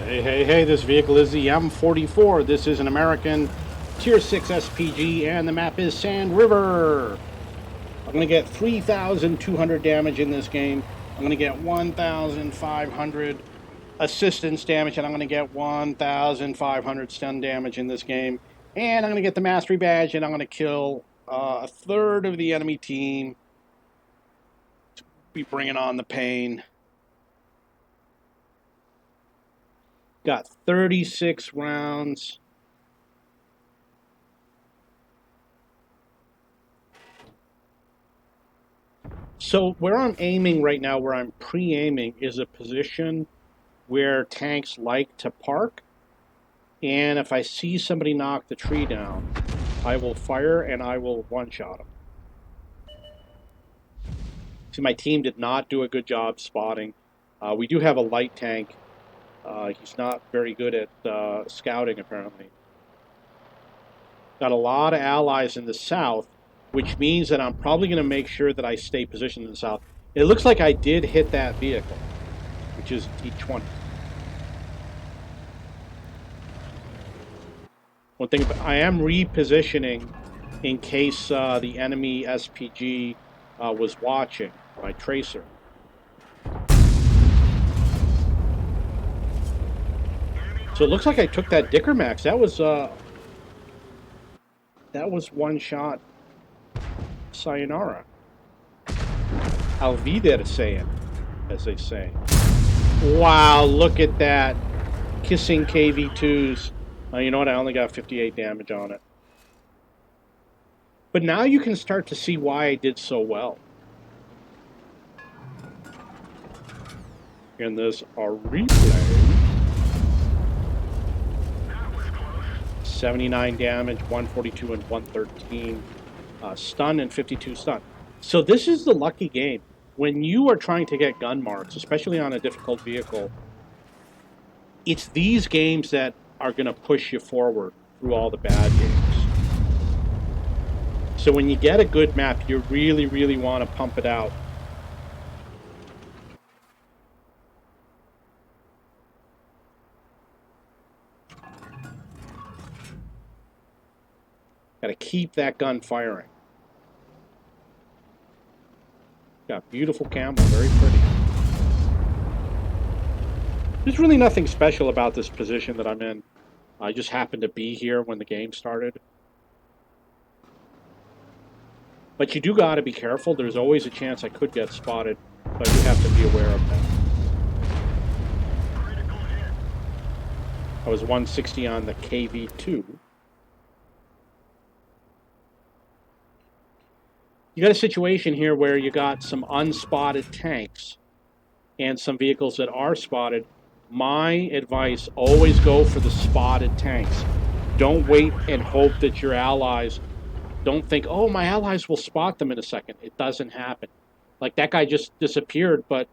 Hey, hey, hey, this vehicle is the M44. This is an American Tier 6 SPG, and the map is Sand River. I'm going to get 3,200 damage in this game. I'm going to get 1,500 assistance damage, and I'm going to get 1,500 stun damage in this game. And I'm going to get the Mastery Badge, and I'm going to kill a third of the enemy team. Be bringing on the pain. Got 36 rounds. So where I'm aiming right now, where I'm pre-aiming, is a position where tanks like to park. And if I see somebody knock the tree down, I will fire and I will one-shot them. See, my team did not do a good job spotting. We do have a light tank. He's not very good at scouting, apparently. Got a lot of allies in the south, which means that I'm probably going to make sure that I stay positioned in the south. It looks like I did hit that vehicle, which is T-20. One thing, I am repositioning in case the enemy SPG was watching my tracer. So it looks like I took that Dicker Max. That was one shot. Sayonara. Alvidersean, as they say. Wow, look at that. Kissing KV2s. You know what? I only got 58 damage on it. But now you can start to see why I did so well. And there's a replay. 79 damage, 142 and 113 stun, and 52 stun. So this is the lucky game. When you are trying to get gun marks, especially on a difficult vehicle, it's these games that are going to push you forward through all the bad games. So when you get a good map, you really, really want to pump it out. Got to keep that gun firing. Got beautiful camo, very pretty. There's really nothing special about this position that I'm in. I just happened to be here when the game started. But you do got to be careful. There's always a chance I could get spotted, but you have to be aware of that. I was 160 on the KV2. You got a situation here where you got some unspotted tanks and some vehicles that are spotted. My advice, always go for the spotted tanks. Don't wait and hope that your allies, don't think, oh, my allies will spot them in a second. It doesn't happen. Like, that guy just disappeared, but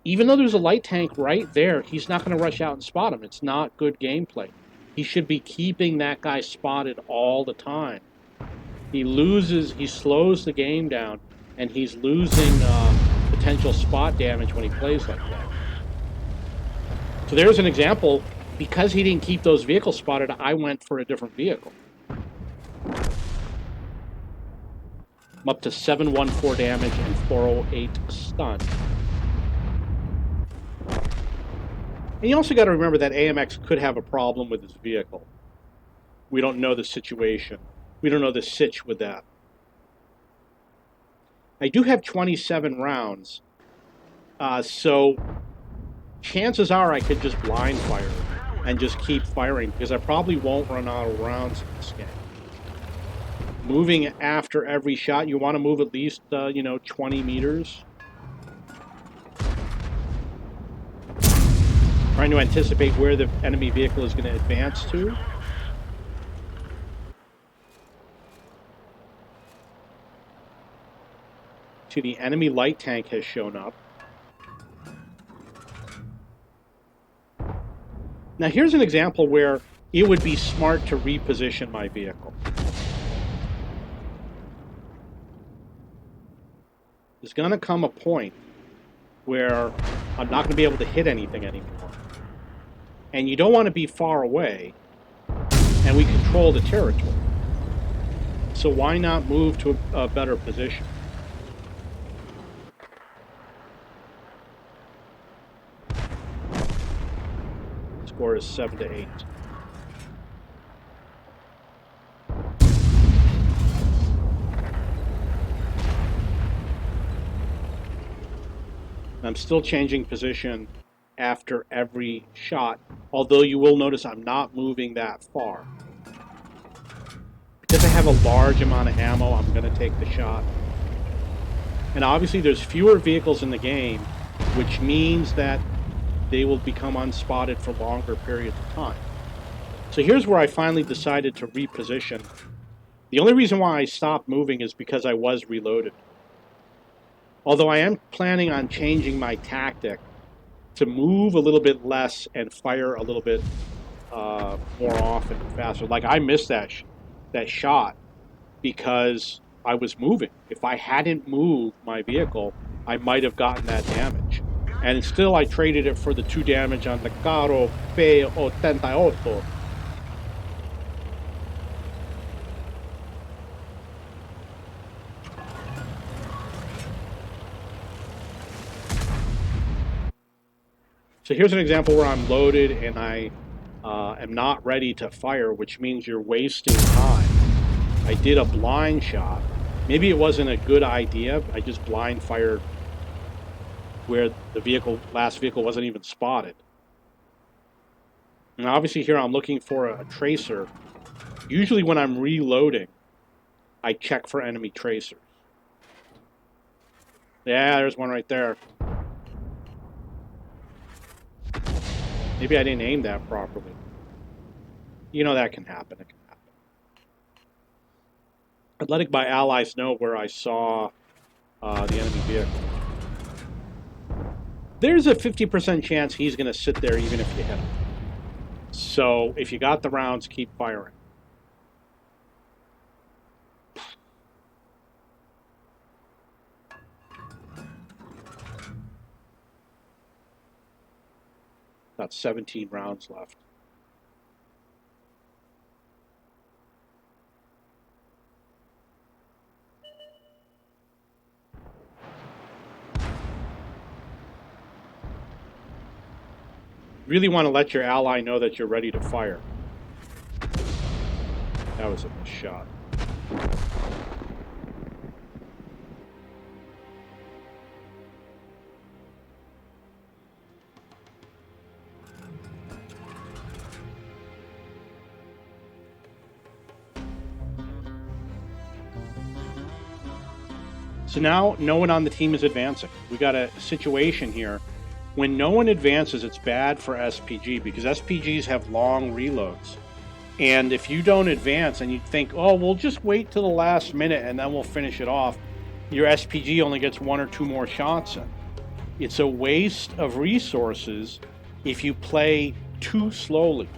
even though there's a light tank right there, he's not going to rush out and spot him. It's not good gameplay. He should be keeping that guy spotted all the time. He slows the game down, and he's losing potential spot damage when he plays like that. So there's an example. Because he didn't keep those vehicles spotted, I went for a different vehicle. I'm up to 714 damage and 408 stun. And you also got to remember that AMX could have a problem with his vehicle. We don't know the situation. We don't know the sitch with that. I do have 27 rounds, so chances are I could just blind fire and just keep firing, because I probably won't run out of rounds in this game. Moving after every shot, you want to move at least, 20 meters. Trying to anticipate where the enemy vehicle is going to advance to. The enemy light tank has shown up. Now here's an example where it would be smart to reposition my vehicle. There's going to come a point where I'm not going to be able to hit anything anymore. And you don't want to be far away, and we control the territory. So why not move to a better position? Score is 7-8. I'm still changing position after every shot, although you will notice I'm not moving that far. Because I have a large amount of ammo, I'm going to take the shot. And obviously there's fewer vehicles in the game, which means that they will become unspotted for longer periods of time. So here's where I finally decided to reposition. The only reason why I stopped moving is because I was reloaded. Although I am planning on changing my tactic to move a little bit less and fire a little bit more often and faster. Like I missed that shot because I was moving. If I hadn't moved my vehicle, I might have gotten that damage. And still I traded it for the 2 damage on the Caro P88. So here's an example where I'm loaded and I am not ready to fire, which means you're wasting time. I did a blind shot. Maybe it wasn't a good idea. I just blind fired where the last vehicle wasn't even spotted. And obviously here I'm looking for a tracer. Usually when I'm reloading, I check for enemy tracers. Yeah, there's one right there. Maybe I didn't aim that properly. You know, that can happen. It can happen. I'd let my allies know where I saw the enemy vehicle. There's a 50% chance he's going to sit there even if you hit him. So if you got the rounds, keep firing. Got 17 rounds left. Really want to let your ally know that you're ready to fire. That was a missed shot. So now no one on the team is advancing. We got a situation here. When no one advances, it's bad for SPG because SPGs have long reloads. And if you don't advance and you think, oh, we'll just wait till the last minute and then we'll finish it off, your SPG only gets 1 or 2 more shots in. It's a waste of resources if you play too slowly.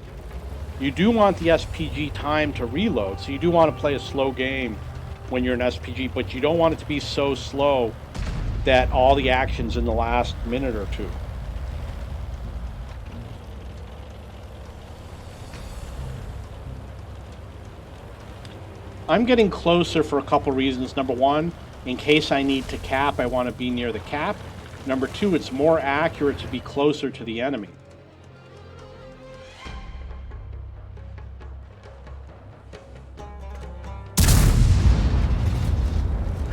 You do want the SPG time to reload, so you do want to play a slow game when you're an SPG, but you don't want it to be so slow that all the action's in the last minute or 2. I'm getting closer for a couple reasons. Number 1, in case I need to cap, I want to be near the cap. Number 2, it's more accurate to be closer to the enemy.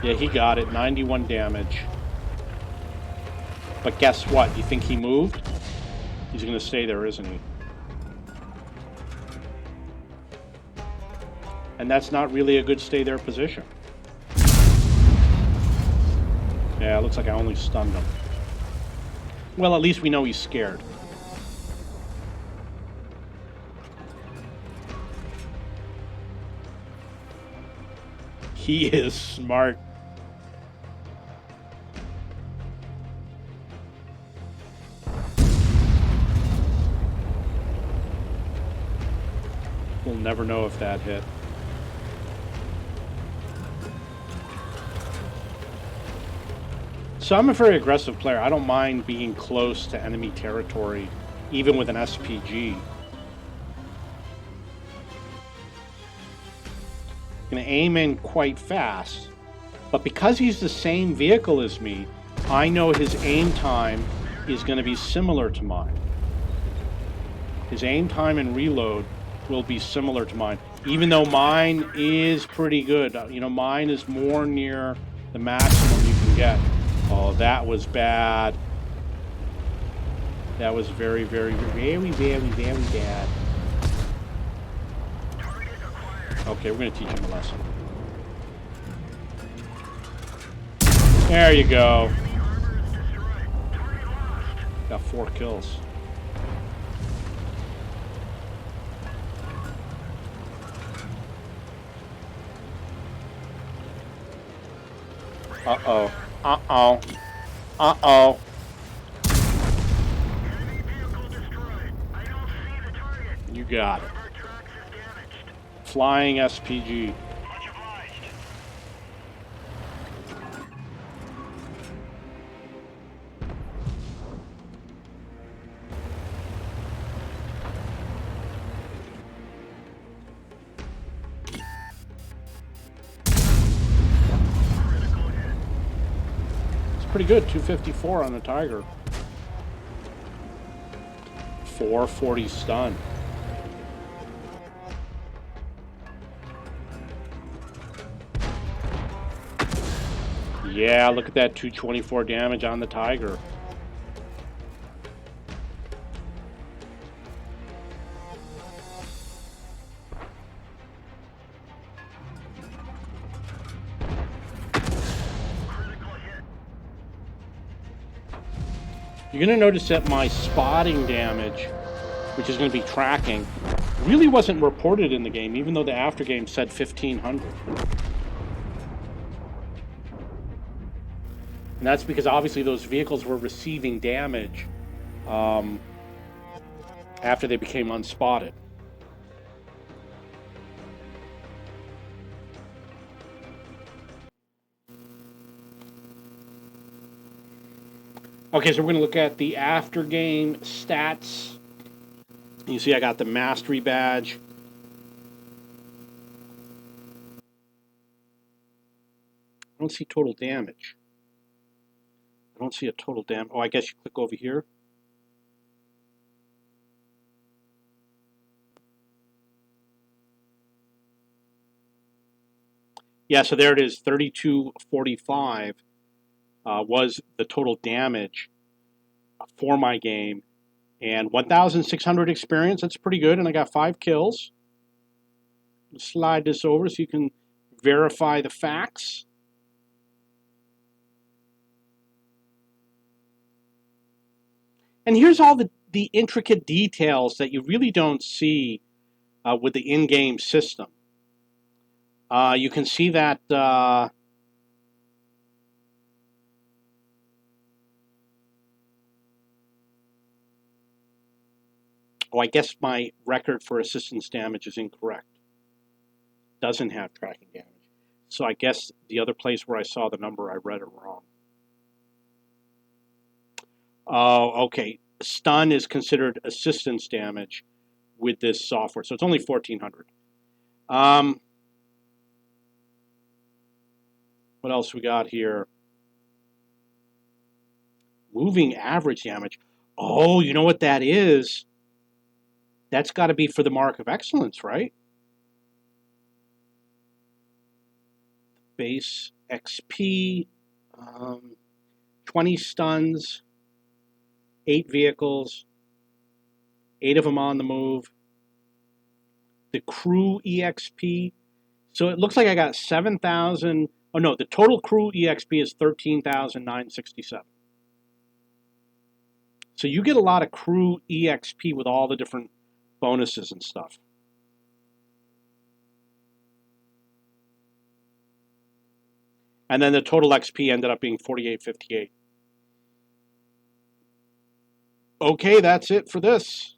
Yeah, he got it. 91 damage. But guess what? You think he moved? He's going to stay there, isn't he? And that's not really a good stay there position. Yeah, it looks like I only stunned him. Well, at least we know he's scared. He is smart. We'll never know if that hit. So I'm a very aggressive player. I don't mind being close to enemy territory even with an SPG. Gonna aim in quite fast, but because he's the same vehicle as me, I know his aim time is gonna be similar to mine. His aim time and reload will be similar to mine, even though mine is pretty good. You know, mine is more near the maximum you can get. Oh, that was bad. That was very, very, very, very, very bad. Okay, we're gonna teach him a lesson. There you go. Got 4 kills. Uh-oh. Uh-oh. Uh-oh. You got it. Flying SPG. Pretty good, 254 on the Tiger. 440 stun. Yeah, look at that 224 damage on the Tiger. You're going to notice that my spotting damage, which is going to be tracking, really wasn't reported in the game, even though the after game said 1500. And that's because obviously those vehicles were receiving damage after they became unspotted. Okay, so we're going to look at the after game stats. You see I got the mastery badge. I don't see total damage. I don't see a total damage. Oh, I guess you click over here. Yeah, so there it is, 3245 was the total damage for my game. And 1,600 experience, that's pretty good, and I got 5 kills. Slide this over so you can verify the facts. And here's all the intricate details that you really don't see with the in-game system. You can see that oh, I guess my record for assistance damage is incorrect. Doesn't have tracking damage. So I guess the other place where I saw the number, I read it wrong. Oh, okay. Stun is considered assistance damage with this software, so it's only 1,400. What else we got here? Moving average damage. Oh, you know what that is? That's got to be for the mark of excellence, right? Base XP, 20 stuns, 8 vehicles, 8 of them on the move. The crew EXP. So it looks like I got 7,000. Oh no, the total crew EXP is 13,967. So you get a lot of crew EXP with all the different bonuses and stuff. And then the total XP ended up being 4,858. Okay, that's it for this.